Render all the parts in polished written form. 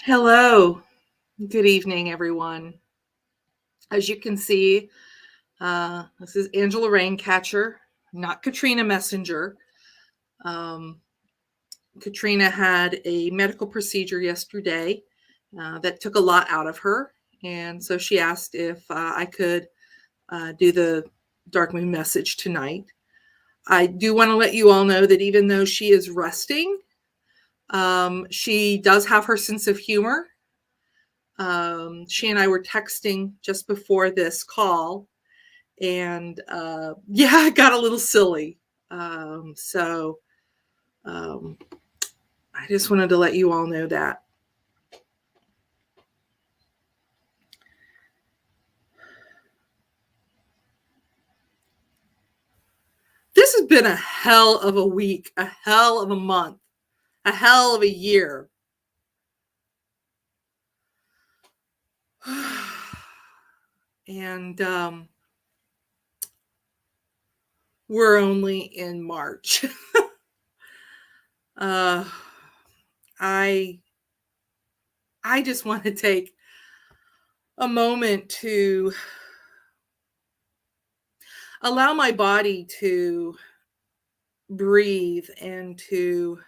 Hello, good evening, everyone. As you can see, this is Angela Raincatcher, not Katrina Messenger. Um, Katrina had a medical procedure yesterday that took a lot out of her, and so she asked if I could do the Dark Moon message tonight. I do want to let you all know that even though she is resting, she does have her sense of humor. She and I were texting just before this call, and yeah, it got a little silly. So I just wanted to let you all know that. This has been a hell of a week, a hell of a month, a hell of a year. And we're only in March. I just want to take a moment to allow my body to breathe and to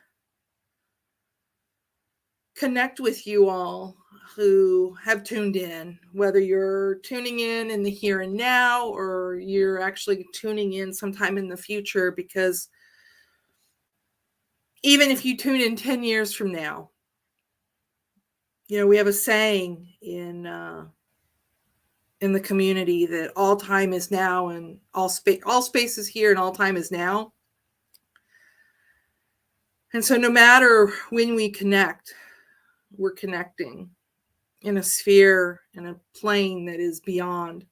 connect with you all who have tuned in, whether you're tuning in the here and now or you're actually tuning in sometime in the future, because even if you tune in 10 years from now, we have a saying in the community that all time is now and all space is here and all time is now. And so no matter when we connect, we're connecting in a sphere, in a plane that is beyond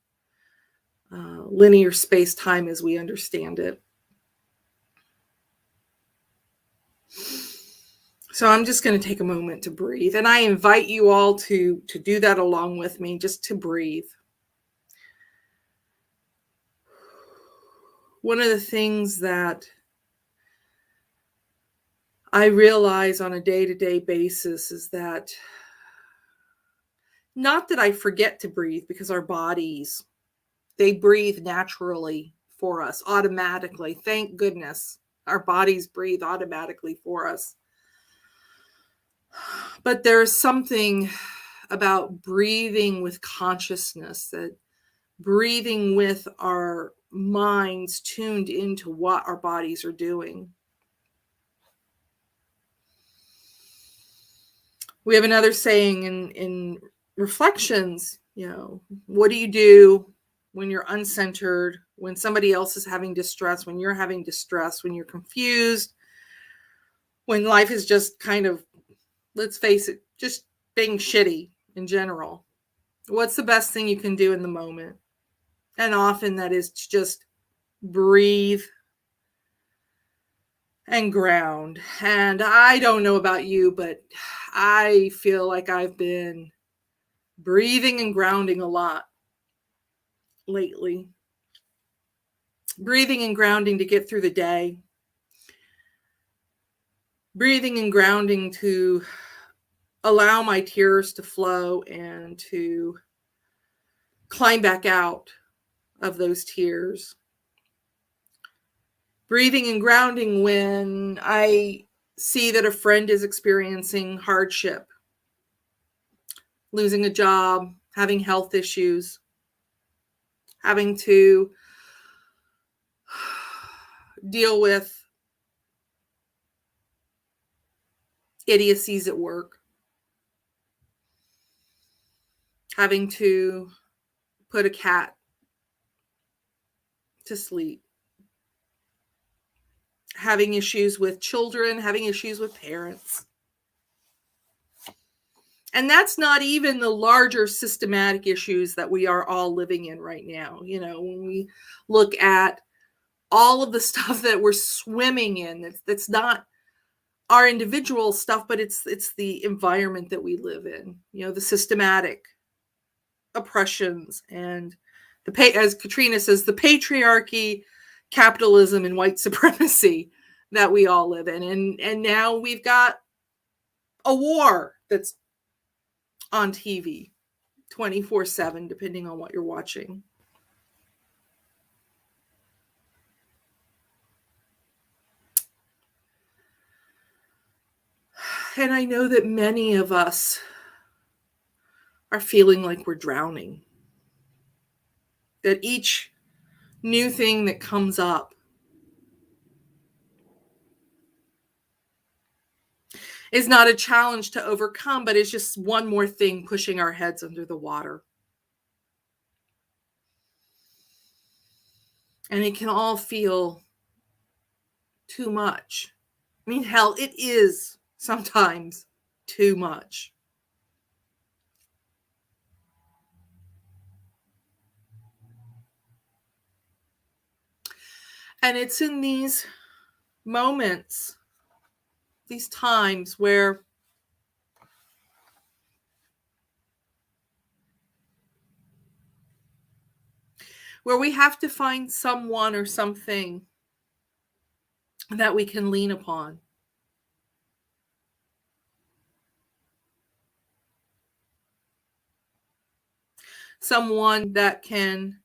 linear space-time as we understand it. So I'm just going to take a moment to breathe. And I invite you all to do that along with me, just to breathe. One of the things that I realize on a day-to-day basis is that, not that I forget to breathe, because our bodies, they breathe naturally for us, automatically. Thank goodness. Our bodies breathe automatically for us. But there's something about breathing with consciousness, that breathing with our minds tuned into what our bodies are doing. We have another saying in reflections, what do you do when you're uncentered, when somebody else is having distress, when you're having distress, when you're confused, when life is just kind of, let's face it, just being shitty in general? What's the best thing you can do in the moment? And often that is to just breathe and ground. And I don't know about you, but I feel like I've been breathing and grounding a lot lately. Breathing and grounding to get through the day. Breathing and grounding to allow my tears to flow and to climb back out of those tears. Breathing and grounding when I see that a friend is experiencing hardship, losing a job, having health issues, having to deal with idiocies at work, having to put a cat to sleep, having issues with children, having issues with parents. And that's not even the larger systematic issues that we are all living in right now. When we look at all of the stuff that we're swimming in, that's not our individual stuff, but it's the environment that we live in, the systematic oppressions and as Katrina says, the patriarchy, capitalism, and white supremacy that we all live in. And now we've got a war that's on TV 24/7, depending on what you're watching. And I know that many of us are feeling like we're drowning. That each new thing that comes up is not a challenge to overcome, but it's just one more thing pushing our heads under the water. And it can all feel too much. I mean, hell, it is sometimes too much. And it's in these moments, these times where we have to find someone or something that we can lean upon. Someone that can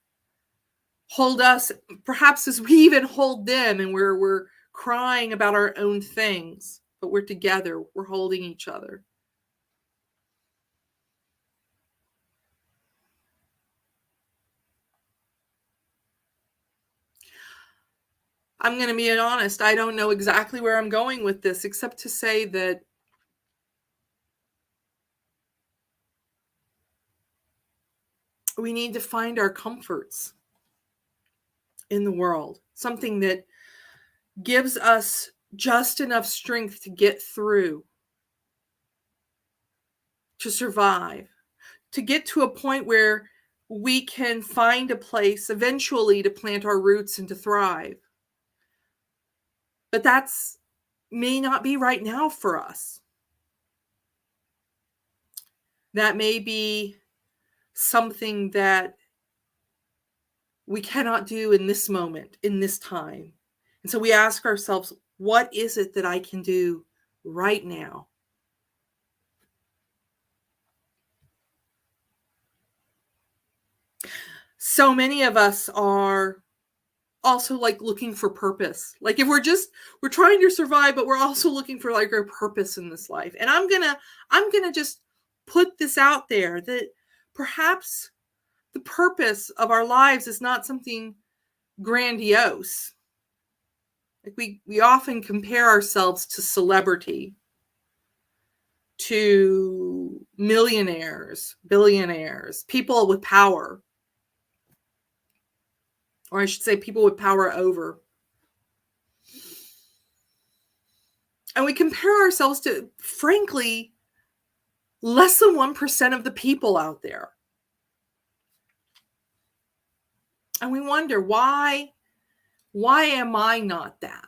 hold us, perhaps as we even hold them, and we're crying about our own things, but we're together, we're holding each other. I'm going to be honest, I don't know exactly where I'm going with this, except to say that we need to find our comforts in the world, something that gives us just enough strength to get through, to survive, to get to a point where we can find a place eventually to plant our roots and to thrive. But that's may not be right now for us. That may be something that we cannot do in this moment, in this time. And so we ask ourselves, what is it that I can do right now? So many of us are also like looking for purpose. Like if we're trying to survive, but we're also looking for like our purpose in this life. And I'm gonna just put this out there that perhaps the purpose of our lives is not something grandiose. Like we often compare ourselves to celebrity, to millionaires, billionaires, people with power, or I should say people with power over. And we compare ourselves to, frankly, less than 1% of the people out there. And we wonder, why am I not that?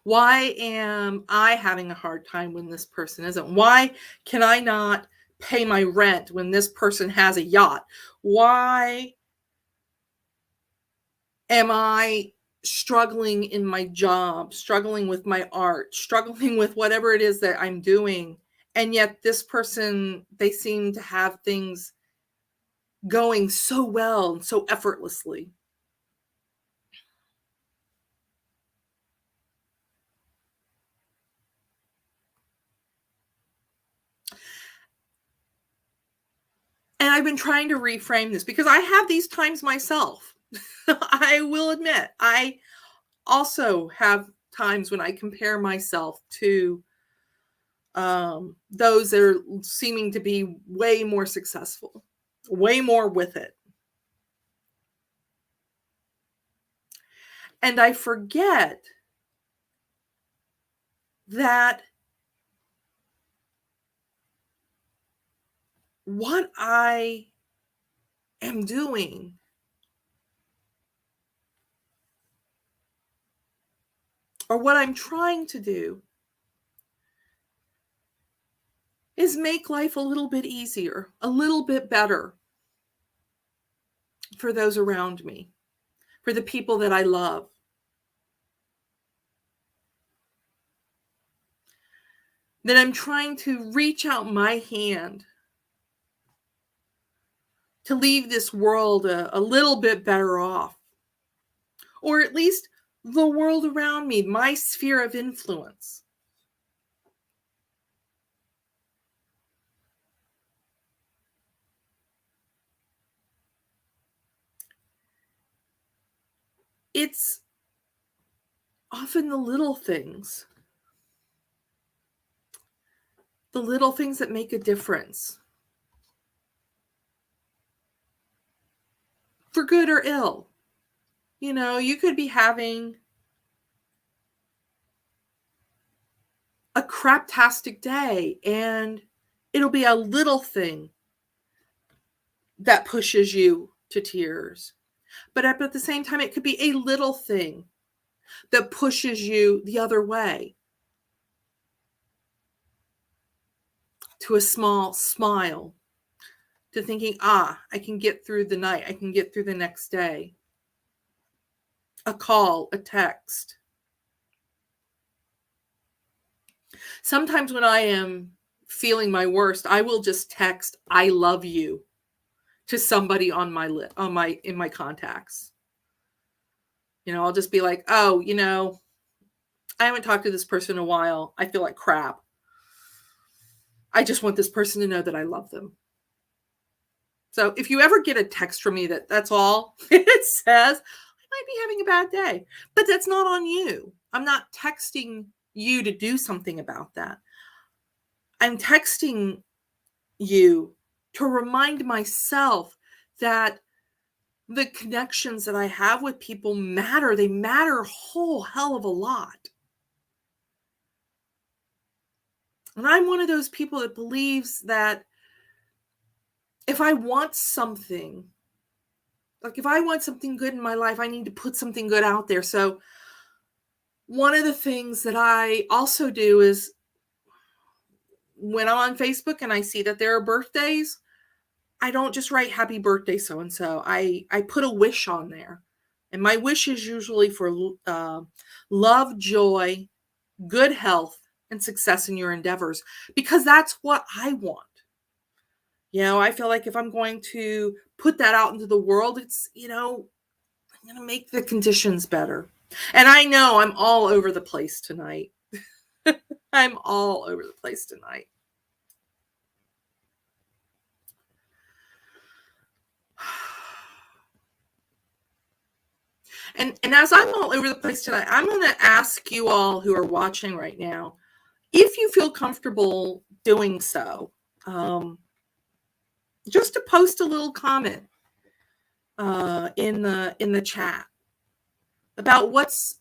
Why am I having a hard time when this person isn't? Why can I not pay my rent when this person has a yacht? Why am I struggling in my job, struggling with my art, struggling with whatever it is that I'm doing? And yet this person, they seem to have things going so well and so effortlessly. And I've been trying to reframe this because I have these times myself. I will admit, I also have times when I compare myself to those that are seeming to be way more successful, way more with it. And I forget that what I am doing or what I'm trying to do is make life a little bit easier, a little bit better for those around me, for the people that I love. That I'm trying to reach out my hand to leave this world a little bit better off. Or at least the world around me, my sphere of influence. It's often the little things that make a difference, for good or ill. You know, you could be having a craptastic day and it'll be a little thing that pushes you to tears. But at the same time, it could be a little thing that pushes you the other way to a small smile, to thinking, I can get through the night. I can get through the next day. A call, a text. Sometimes when I am feeling my worst, I will just text, I love you, to somebody on my list, in my contacts. You know, I'll just be like, oh, you know, I haven't talked to this person in a while. I feel like crap. I just want this person to know that I love them. So if you ever get a text from me that's all it says, I might be having a bad day. But that's not on you. I'm not texting you to do something about that. I'm texting you to remind myself that the connections that I have with people matter. They matter a whole hell of a lot. And I'm one of those people that believes that if I want something, like if I want something good in my life, I need to put something good out there. So one of the things that I also do is when I'm on Facebook and I see that there are birthdays, I don't just write happy birthday so-and-so. I put a wish on there. And my wish is usually for love, joy, good health, and success in your endeavors, because that's what I want. I feel like if I'm going to put that out into the world, it's, I'm going to make the conditions better. And I know I'm all over the place tonight. I'm all over the place tonight. And as I'm all over the place tonight, I'm going to ask you all who are watching right now, if you feel comfortable doing so, just to post a little comment in the chat about what's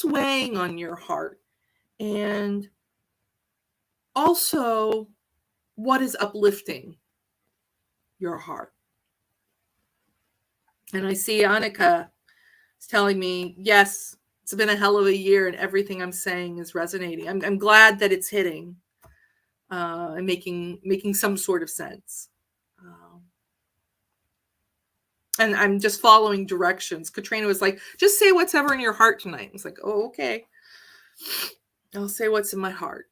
weighing on your heart, and also what is uplifting your heart. And I see Annika is telling me, yes, it's been a hell of a year and everything I'm saying is resonating. I'm glad that it's hitting and making some sort of sense. And I'm just following directions. Katrina was like, just say what's ever in your heart tonight. I was like, oh, okay. I'll say what's in my heart.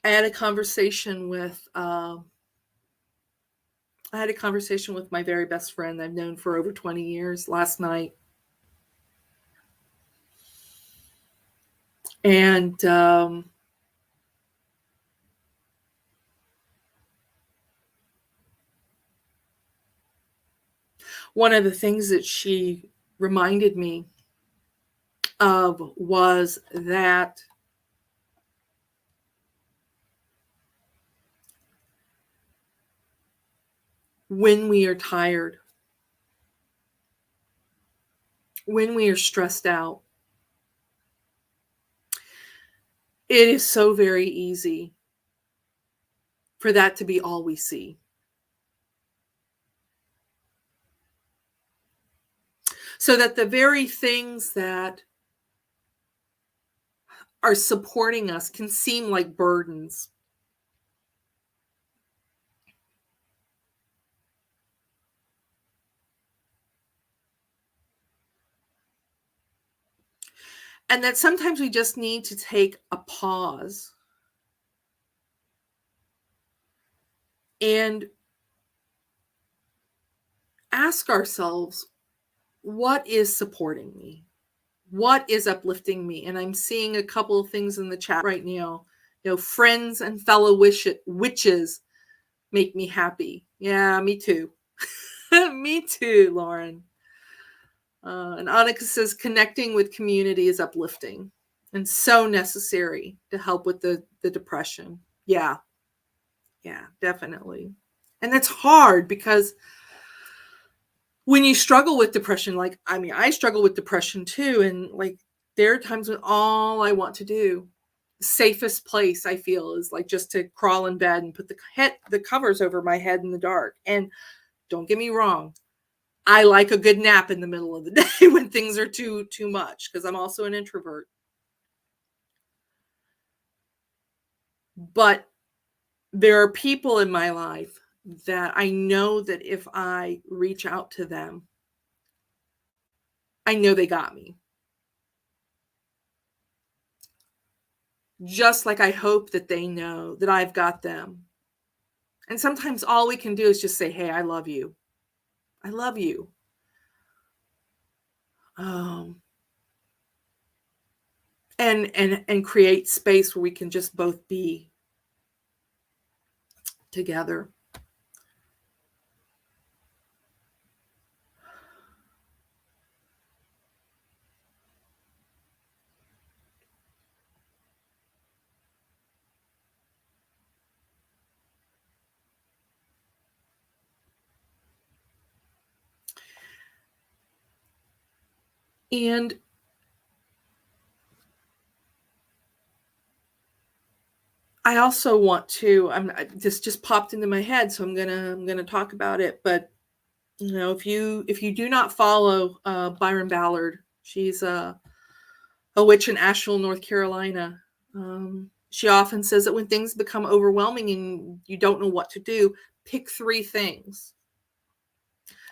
I had a conversation with my very best friend I've known for over 20 years last night. And one of the things that she reminded me of was that when we are tired, when we are stressed out, it is so very easy for that to be all we see. So that the very things that are supporting us can seem like burdens. And that sometimes we just need to take a pause and ask ourselves, what is supporting me? What is uplifting me? And I'm seeing a couple of things in the chat right now. Friends and fellow witches make me happy. Yeah, me too. Me too, Lauren. And Annika says connecting with community is uplifting and so necessary to help with the depression. Yeah, definitely. And that's hard because when you struggle with depression, I struggle with depression too. And there are times when all I want to do, safest place I feel is just to crawl in bed and put the covers over my head in the dark. And don't get me wrong, I like a good nap in the middle of the day when things are too much, because I'm also an introvert. But there are people in my life that I know that if I reach out to them, I know they got me. Just like I hope that they know that I've got them. And sometimes all we can do is just say, hey, I love you. I love you. And create space where we can just both be together. And I also want to, this just popped into my head, so I'm gonna talk about it. But if you do not follow Byron Ballard, she's a witch in Asheville, North Carolina. She often says that when things become overwhelming and you don't know what to do, pick three things,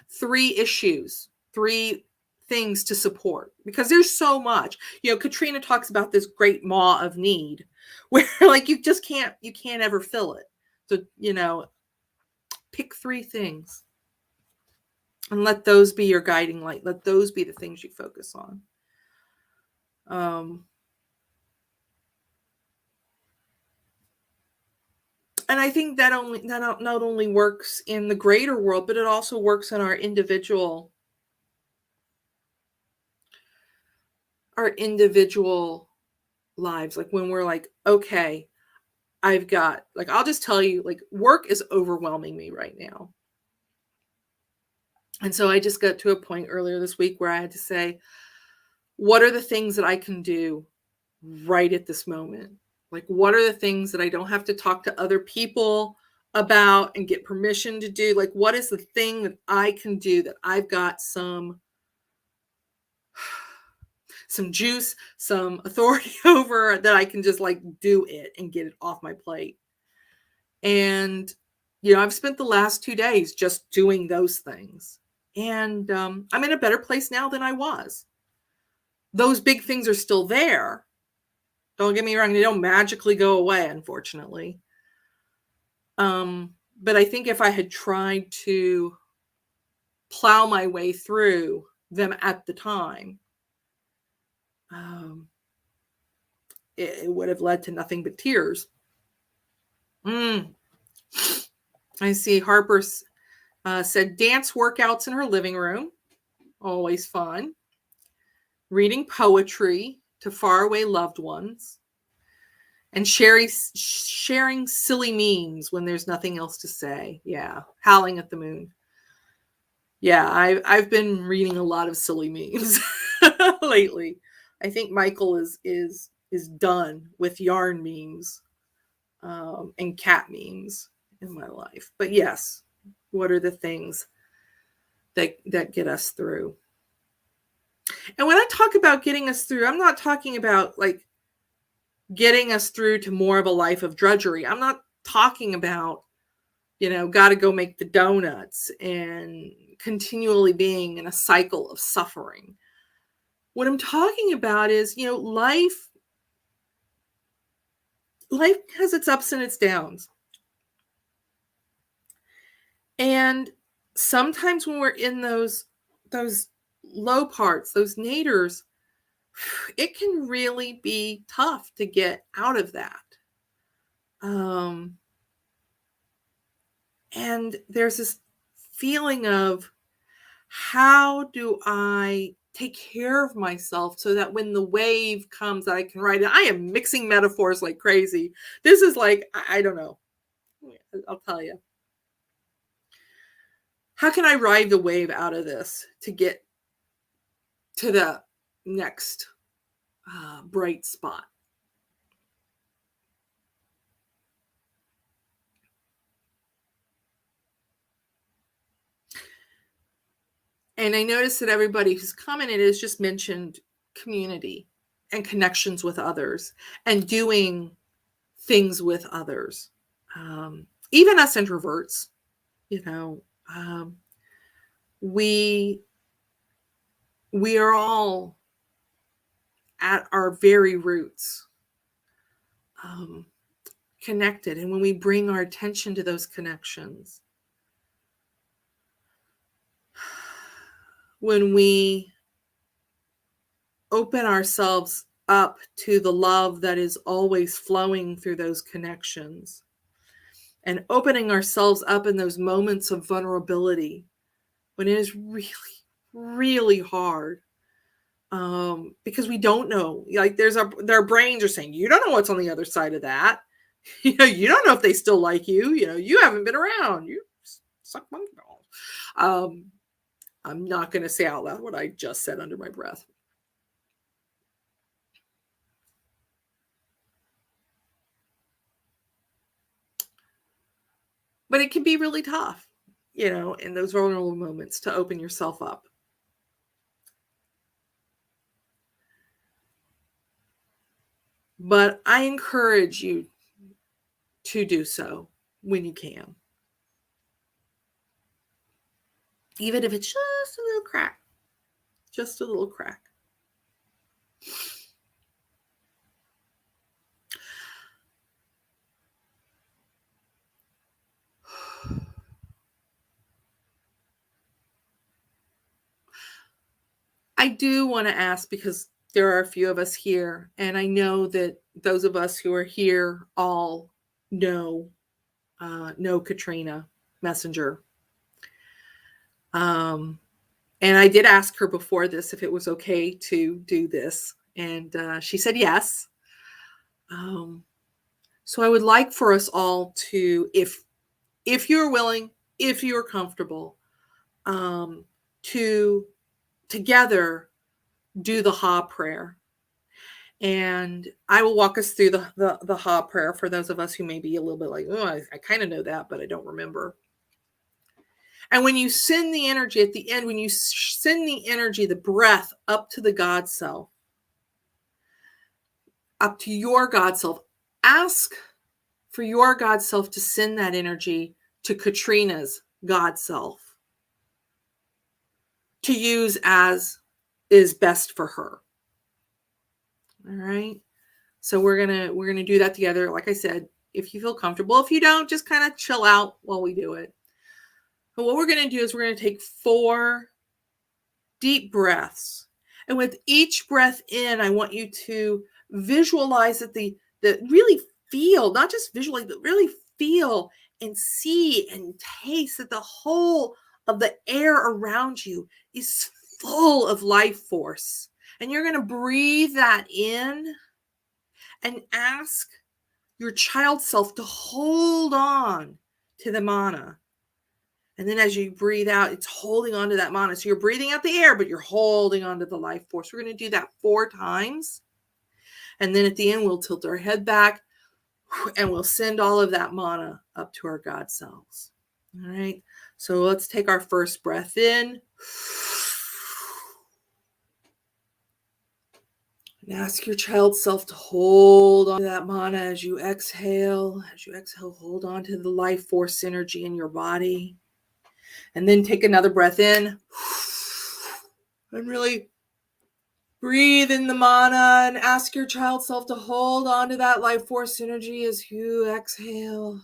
three issues, three things to support, because there's so much. Katrina talks about this great maw of need where like you can't ever fill it. So, pick three things and let those be your guiding light. Let those be the things you focus on. And I think that not only works in the greater world, but it also works in our individual lives. Like when we're like, okay, I'll just tell you, like, work is overwhelming me right now. And so I just got to a point earlier this week where I had to say, what are the things that I can do right at this moment? Like, what are the things that I don't have to talk to other people about and get permission to do? Like, what is the thing that I can do that I've got some juice, some authority over, that I can just like do it and get it off my plate? And, I've spent the last 2 days just doing those things. And I'm in a better place now than I was. Those big things are still there. Don't get me wrong, they don't magically go away, unfortunately. But I think if I had tried to plow my way through them at the time, it would have led to nothing but tears. I see Harper said dance workouts in her living room, always fun. Reading poetry to faraway loved ones. And sharing silly memes when there's nothing else to say. Yeah, howling at the moon. Yeah, I've been reading a lot of silly memes lately. I think Michael is done with yarn memes and cat memes in my life. But yes, what are the things that get us through? And when I talk about getting us through, I'm not talking about like getting us through to more of a life of drudgery. I'm not talking about, got to go make the donuts and continually being in a cycle of suffering. What I'm talking about is, life has its ups and its downs. And sometimes when we're in those low parts, those naders, it can really be tough to get out of that. And there's this feeling of, how do I take care of myself so that when the wave comes, I can ride it? I am mixing metaphors like crazy. This is like, I don't know. I'll tell you. How can I ride the wave out of this to get to the next bright spot? And I noticed that everybody who's commented has just mentioned community and connections with others and doing things with others. Even us introverts, we are all at our very roots connected. And when we bring our attention to those connections, when we open ourselves up to the love that is always flowing through those connections, and opening ourselves up in those moments of vulnerability when it is really, really hard, because we don't know. Like their brains are saying, you don't know what's on the other side of that. You don't know if they still like you. You haven't been around. You suck monkey balls. I'm not going to say out loud what I just said under my breath. But it can be really tough, in those vulnerable moments to open yourself up. But I encourage you to do so when you can. Even if it's just a little crack. Just a little crack. I do want to ask, because there are a few of us here, and I know that those of us who are here all know Katrina Messenger. And I did ask her before this if it was okay to do this, and she said yes. So I would like for us all to, if you're willing, if you're comfortable, to together do the Ha prayer. And I will walk us through the Ha prayer for those of us who may be a little bit like, oh, I kind of know that, but I don't remember. And when you send the energy at the end, when you send the energy, the breath up to the God self, up to your God self, ask for your God self to send that energy to Katrina's God self to use as is best for her. All right. So we're gonna do that together. Like I said, if you feel comfortable, if you don't, just kind of chill out while we do it. But what we're gonna do is we're gonna take 4 deep breaths. And with each breath in, I want you to visualize that the really feel, not just visualize, but really feel and see and taste that the whole of the air around you is full of life force. And you're going to breathe that in and ask your child self to hold on to the mana. And then as you breathe out, it's holding on to that mana. So you're breathing out the air, but you're holding on to the life force. We're going to do that 4 times. And then at the end, we'll tilt our head back and we'll send all of that mana up to our God selves. All right. So let's take our first breath in. And ask your child self to hold on to that mana as you exhale. As you exhale, hold on to the life force energy in your body. And then take another breath in. And really breathe in the mana and ask your child self to hold on to that life force energy as you exhale.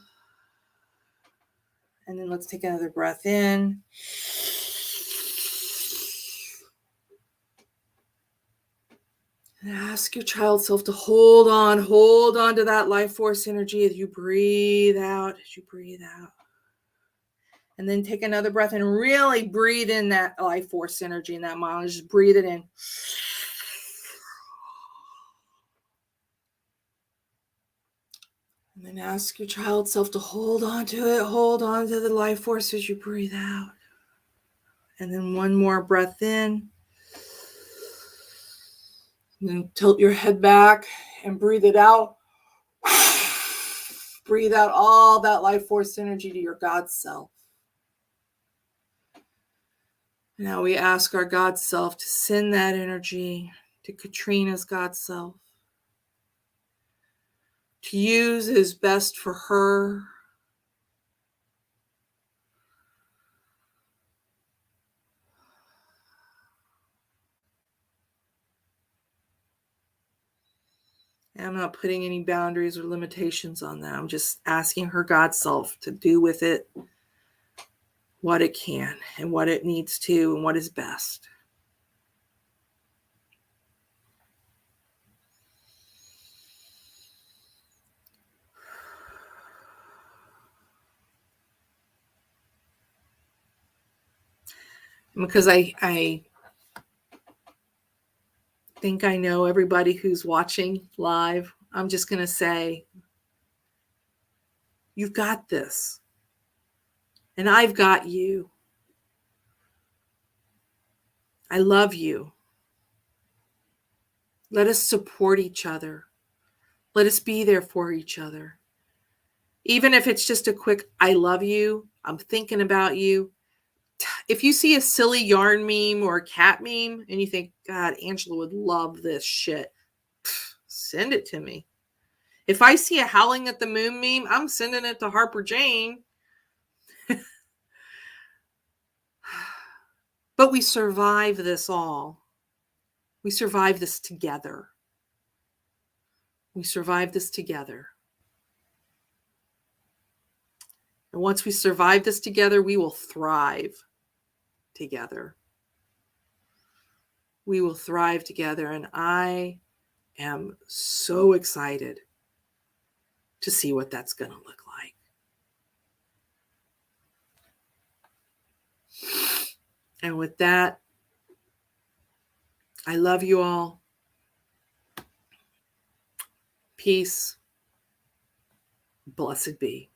And then let's take another breath in. And ask your child self to hold on to that life force energy as you breathe out, And then take another breath and really breathe in that life force energy and that mana. Just breathe it in. And then ask your child self to hold on to it. Hold on to the life force as you breathe out. And then one more breath in. And then tilt your head back and breathe it out. Breathe out all that life force energy to your God self. Now we ask our God self to send that energy to Katrina's God self, to use as best for her. And I'm not putting any boundaries or limitations on that. I'm just asking her God self to do with it what it can and what it needs to and what is best. Because I think I know everybody who's watching live, I'm just going to say, you've got this. And I've got you. I love you. Let us support each other. Let us be there for each other. Even if it's just a quick, I love you, I'm thinking about you. If you see a silly yarn meme or a cat meme and you think, God, Angela would love this shit, send it to me. If I see a howling at the moon meme, I'm sending it to Harper Jane. But we survive this all. We survive this together. We survive this together. And once we survive this together, we will thrive together. We will thrive together. And I am so excited to see what that's going to look like. And with that, I love you all. Peace. Blessed be.